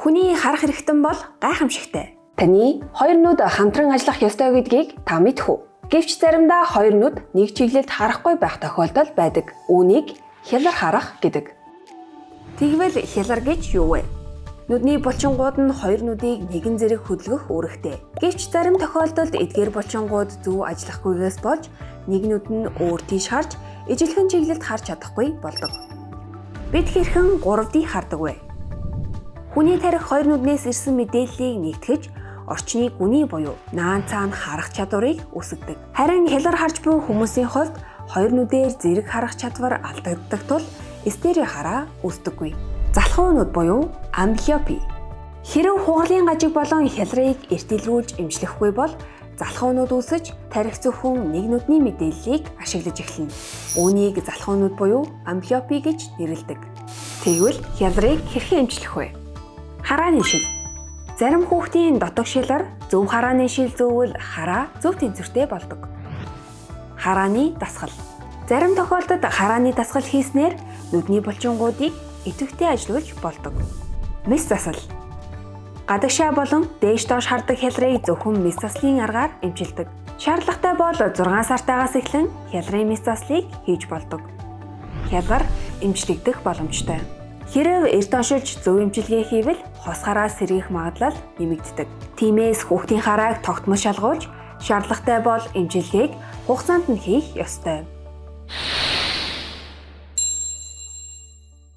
Хүний харах хэрэгтэн бол гайхамшигтай. Таны хоёр нүд хамтран ажиллах ёстой гэдгийг та мэдэх үү? Гэвч заримдаа хоёр нүд нэг чиглэлд харахгүй байх тохиолдол байдаг. Үүнийг хялар харах гэдэг. Тэгвэл хялар гэж юу вэ? Нүдний булчингууд нь хоёр нүдийг нэгэн зэрэг хөдөлгөх үүрэгтэй. Гэвч зарим тохиолдолд эдгээр булчингууд зөв ажиллахгүйгээс болж нэг нүд нь өөр тийш харж, ижилхэн чиглэлд харж чадахгүй болдог. Бид хэрхэн 3D хардаг вэ? Хүний тарих хоёр нүднээс ирсэн мэдээллийг нэгтгэж, орчны гүний буюу наан цаана харах чадварыг үүсгэдэг. Харин хялар харж буй хүмүүсийн хувьд хоёр нүдээр зэрэг харах чадвар алдагддаг тул стерео хараа үүсдэггүй. Залхуу нүд буюу амблиопи. Хэрэв хугалын гажиг болон хялрыг эртэлрүүлж эмчлэхгүй бол залхуу нүд үүсэж тарих зөвхөн нэг нүдний мэдээллийг ашиглаж эхэлнэ. Үүнийг залхуу нүд буюу амблиопи гэж нэрлэдэг. Тэгвэл хялрыг хэрхэн эмчлэх вэ? Харааны шил. Зарим хүүхдийн дотог шилар зөв харааны шил зөөвөл хараа зөв тэнцвэртэй болдог. Харааны дасгал. Зарим тохиолдолд харааны дасгал хийснээр нүдний булчингуудыг идэвхтэй ажилуулж болдог. Мэс засал. Гадагшаа болон дээш доош хардаг хялрыг зөвхөн мэс заслын аргаар эмчилдэг. Шаардлагатай бол 6 сартаагаас эхлэн хялрын мэс заслыг хийж болдог. Хялар эмчлэгдэх боломжтой. Хэрэв эрт оншилж зөв эмчилгээ хийвэл хос хараа сэргийх магадлал нэмэгддэг. Тиймээс хүүхдийн харааг тогтмол шалгуулж, шаардлагатай бол эмчилгээг хугацаанд нь хийх ёстой.